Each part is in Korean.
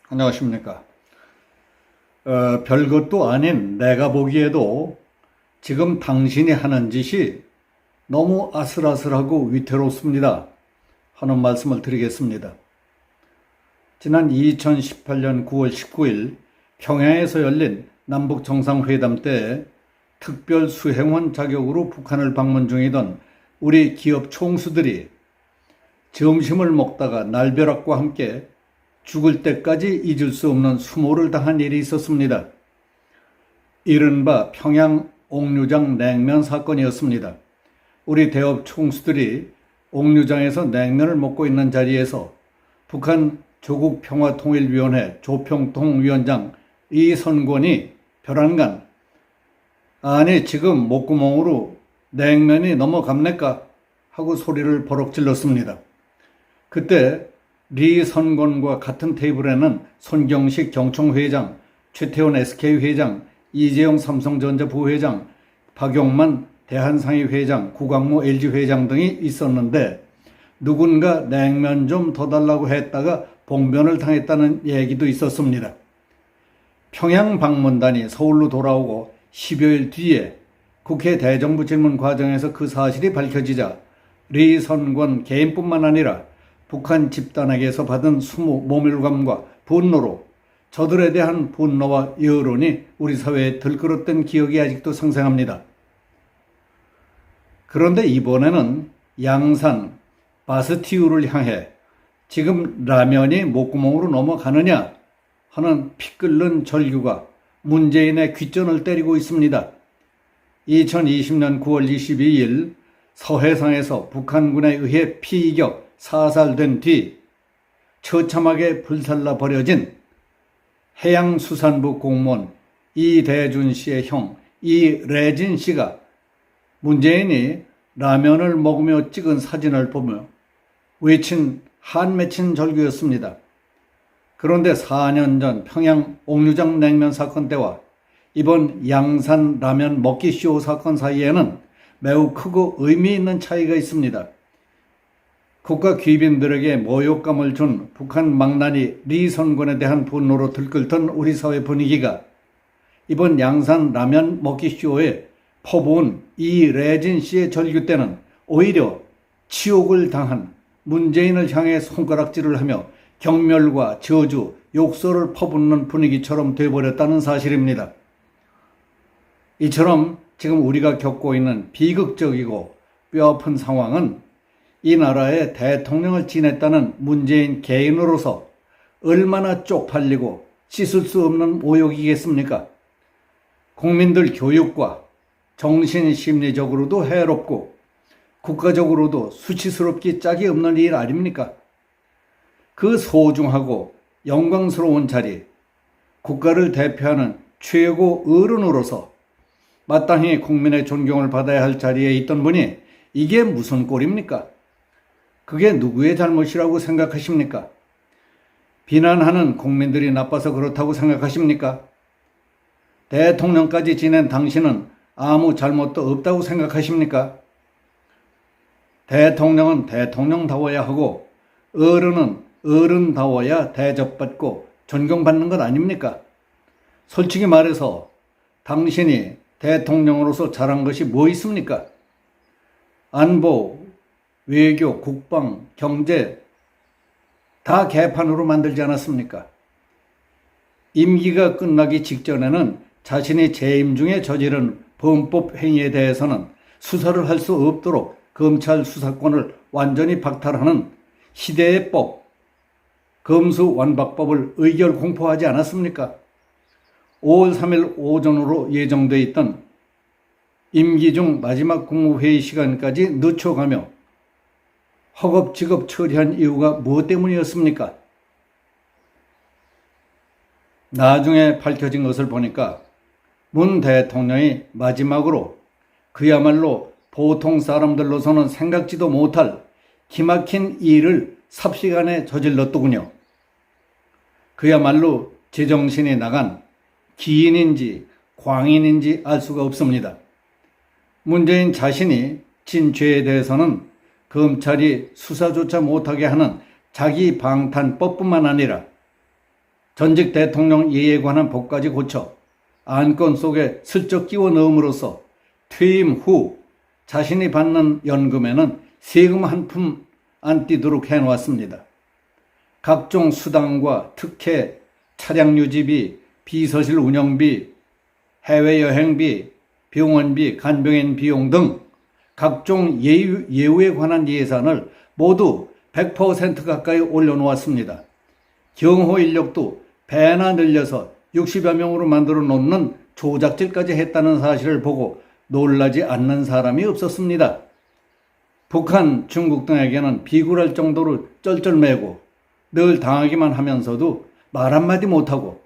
안녕하십니까. 별것도 아닌 내가 보기에도 지금 당신이 하는 짓이 너무 아슬아슬하고 위태롭습니다 하는 말씀을 드리겠습니다. 지난 2018년 9월 19일 평양에서 열린 남북정상회담 때 특별 수행원 자격으로 북한을 방문 중이던 우리 기업 총수들이 점심을 먹다가 날벼락과 함께 죽을 때까지 잊을 수 없는 수모를 당한 일이 있었습니다. 이른바 평양 옥류장 냉면 사건이었습니다. 우리 대업 총수들이 옥류장에서 냉면을 먹고 있는 자리에서 북한 조국평화통일위원회 조평통위원장 이선권이 벼랑간 아니 지금 목구멍으로 냉면이 넘어갑니까? 하고 소리를 버럭 질렀습니다. 그때 리선권과 같은 테이블에는 손경식 경총회장, 최태원 SK회장, 이재용 삼성전자 부회장, 박용만 대한상의 회장, 구광모 LG회장 등이 있었는데 누군가 냉면 좀 더 달라고 했다가 봉변을 당했다는 얘기도 있었습니다. 평양 방문단이 서울로 돌아오고 10여일 뒤에 국회 대정부 질문 과정에서 그 사실이 밝혀지자 리선권 개인뿐만 아니라 북한 집단에게서 받은 수모 모멸감과 분노로 저들에 대한 분노와 여론이 우리 사회에 들끓었던 기억이 아직도 생생합니다. 그런데 이번에는 양산 바스티유를 향해 지금 라면이 목구멍으로 넘어가느냐 하는 피 끓는 절규가 문재인의 귓전을 때리고 있습니다. 2020년 9월 22일 서해상에서 북한군에 의해 피이격 사살된 뒤 처참하게 불살라 버려진 해양수산부 공무원 이대준 씨의 형 이래진 씨가 문재인이 라면을 먹으며 찍은 사진을 보며 외친 한맺힌 절규였습니다. 그런데 4년 전 평양 옥류장 냉면 사건 때와 이번 양산 라면 먹기쇼 사건 사이에는 매우 크고 의미 있는 차이가 있습니다. 국가 귀빈들에게 모욕감을 준 북한 망나니 리선권에 대한 분노로 들끓던 우리 사회 분위기가 이번 양산 라면 먹기쇼에 퍼부은 이래진 씨의 절규 때는 오히려 치욕을 당한 문재인을 향해 손가락질을 하며 경멸과 저주, 욕설을 퍼붓는 분위기처럼 돼버렸다는 사실입니다. 이처럼 지금 우리가 겪고 있는 비극적이고 뼈아픈 상황은 이 나라의 대통령을 지냈다는 문재인 개인으로서 얼마나 쪽팔리고 씻을 수 없는 모욕이겠습니까? 국민들 교육과 정신심리적으로도 해롭고 국가적으로도 수치스럽기 짝이 없는 일 아닙니까? 그 소중하고 영광스러운 자리, 국가를 대표하는 최고 어른으로서 마땅히 국민의 존경을 받아야 할 자리에 있던 분이 이게 무슨 꼴입니까? 그게 누구의 잘못이라고 생각하십니까? 비난하는 국민들이 나빠서 그렇다고 생각하십니까? 대통령까지 지낸 당신은 아무 잘못도 없다고 생각하십니까? 대통령은 대통령다워야 하고 어른은 어른다워야 대접받고 존경받는 것 아닙니까? 솔직히 말해서 당신이 대통령으로서 잘한 것이 뭐 있습니까? 안보, 외교, 국방, 경제 다 개판으로 만들지 않았습니까? 임기가 끝나기 직전에는 자신이 재임 중에 저지른 범법 행위에 대해서는 수사를 할 수 없도록 검찰 수사권을 완전히 박탈하는 희대의 법, 검수완박법을 의결 공포하지 않았습니까? 5월 3일 오전으로 예정돼 있던 임기 중 마지막 국무회의 시간까지 늦춰가며 허겁지겁 처리한 이유가 무엇 때문이었습니까? 나중에 밝혀진 것을 보니까 문 대통령이 마지막으로 그야말로 보통 사람들로서는 생각지도 못할 기막힌 일을 삽시간에 저질렀더군요. 그야말로 제정신이 나간 기인인지 광인인지 알 수가 없습니다. 문재인 자신이 진 죄에 대해서는 검찰이 수사조차 못하게 하는 자기 방탄법뿐만 아니라 전직 대통령 예에 관한 법까지 고쳐 안건 속에 슬쩍 끼워 넣음으로써 퇴임 후 자신이 받는 연금에는 세금 한 푼 안 띄도록 해놓았습니다. 각종 수당과 특혜, 차량 유지비, 비서실 운영비, 해외여행비, 병원비, 간병인 비용 등 각종 예우에 관한 예산을 모두 100% 가까이 올려놓았습니다. 경호 인력도 배나 늘려서 60여 명으로 만들어 놓는 조작질까지 했다는 사실을 보고 놀라지 않는 사람이 없었습니다. 북한, 중국 등에게는 비굴할 정도로 쩔쩔매고 늘 당하기만 하면서도 말 한마디 못하고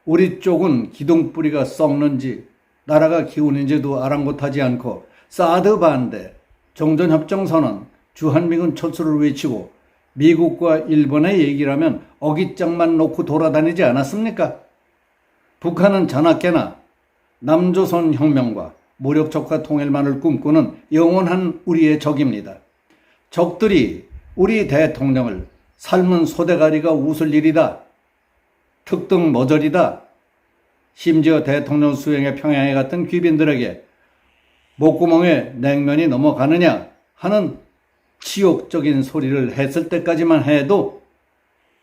우리 쪽은 기둥뿌리가 썩는지 나라가 기운인지도 아랑곳하지 않고 사드 반대, 종전협정선언, 주한미군 철수를 외치고 미국과 일본의 얘기라면 어깃장만 놓고 돌아다니지 않았습니까? 북한은 자나깨나 남조선 혁명과 무력적화 통일만을 꿈꾸는 영원한 우리의 적입니다. 적들이 우리 대통령을 삶은 소대가리가 웃을 일이다, 특등 머저리다, 심지어 대통령 수행에 평양에 갔던 귀빈들에게 목구멍에 냉면이 넘어가느냐 하는 치욕적인 소리를 했을 때까지만 해도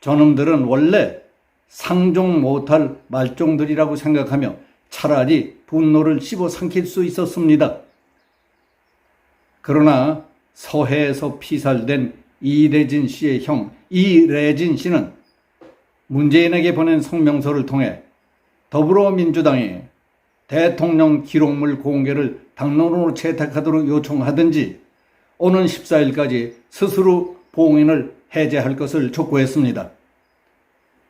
저놈들은 원래 상종 못할 말종들이라고 생각하며 차라리 분노를 씹어삼킬 수 있었습니다. 그러나 서해에서 피살된 이대진 씨의 형 이래진 씨는 문재인에게 보낸 성명서를 통해 더불어민주당이 대통령 기록물 공개를 당론으로 채택하도록 요청하든지 오는 14일까지 스스로 봉인을 해제할 것을 촉구했습니다.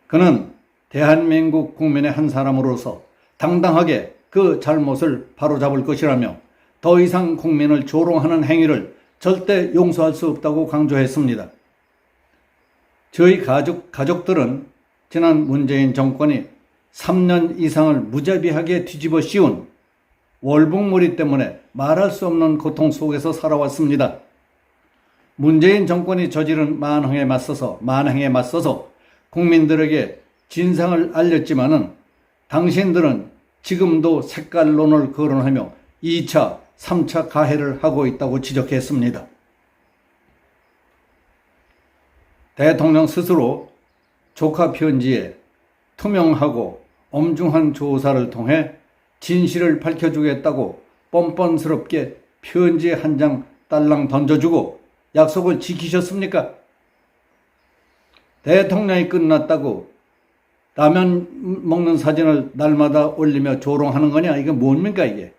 그는 대한민국 국민의 한 사람으로서 당당하게 그 잘못을 바로잡을 것이라며 더 이상 국민을 조롱하는 행위를 절대 용서할 수 없다고 강조했습니다. 저희 가족들은 지난 문재인 정권이 3년 이상을 무자비하게 뒤집어 씌운 월북무리 때문에 말할 수 없는 고통 속에서 살아왔습니다. 문재인 정권이 저지른 만행에 맞서서 국민들에게 진상을 알렸지만은 당신들은 지금도 색깔론을 거론하며 2차, 3차 가해를 하고 있다고 지적했습니다. 대통령 스스로 조카 편지에 투명하고 엄중한 조사를 통해 진실을 밝혀주겠다고 뻔뻔스럽게 편지 한 장 딸랑 던져주고 약속을 지키셨습니까? 대통령이 끝났다고 라면 먹는 사진을 날마다 올리며 조롱하는 거냐? 이게 뭡니까 이게?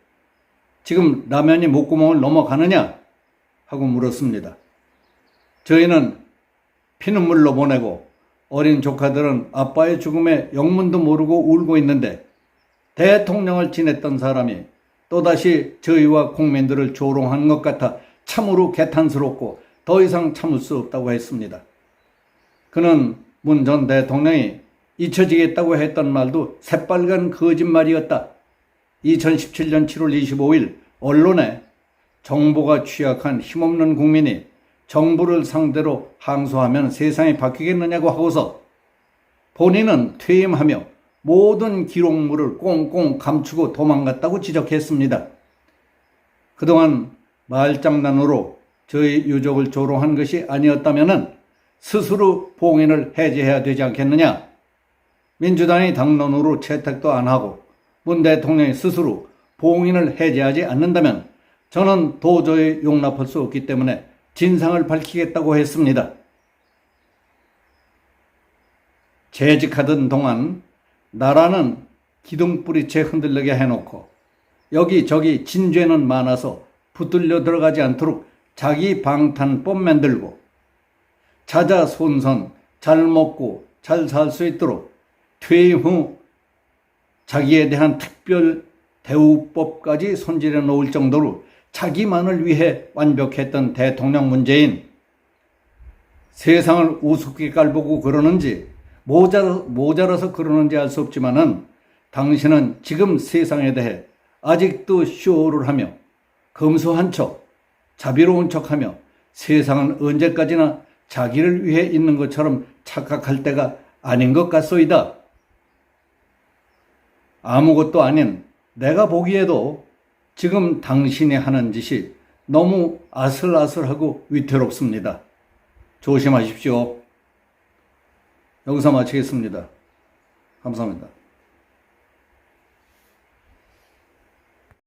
지금 라면이 목구멍을 넘어가느냐? 하고 물었습니다. 저희는 피눈물로 보내고 어린 조카들은 아빠의 죽음에 영문도 모르고 울고 있는데 대통령을 지냈던 사람이 또다시 저희와 국민들을 조롱한 것 같아 참으로 개탄스럽고 더 이상 참을 수 없다고 했습니다. 그는 문 전 대통령이 잊혀지겠다고 했던 말도 새빨간 거짓말이었다. 2017년 7월 25일 언론에 정보가 취약한 힘없는 국민이 정부를 상대로 항소하면 세상이 바뀌겠느냐고 하고서 본인은 퇴임하며 모든 기록물을 꽁꽁 감추고 도망갔다고 지적했습니다. 그동안 말장난으로 저희 유족을 조롱한 것이 아니었다면 스스로 봉인을 해제해야 되지 않겠느냐? 민주당이 당론으로 채택도 안 하고 문 대통령이 스스로 봉인을 해제하지 않는다면 저는 도저히 용납할 수 없기 때문에 진상을 밝히겠다고 했습니다. 재직하던 동안 나라는 기둥뿌리채 흔들리게 해놓고 여기저기 진죄는 많아서 붙들려 들어가지 않도록 자기 방탄법 만들고 자자손손 잘 먹고 잘 살 수 있도록 퇴임 후 자기에 대한 특별 대우법까지 손질해 놓을 정도로 자기만을 위해 완벽했던 대통령 문재인, 세상을 우습게 깔보고 그러는지 모자라서 그러는지 알 수 없지만은 당신은 지금 세상에 대해 아직도 쇼를 하며 검소한 척, 자비로운 척하며 세상은 언제까지나 자기를 위해 있는 것처럼 착각할 때가 아닌 것 같소이다. 아무것도 아닌 내가 보기에도 지금 당신이 하는 짓이 너무 아슬아슬하고 위태롭습니다. 조심하십시오. 여기서 마치겠습니다. 감사합니다.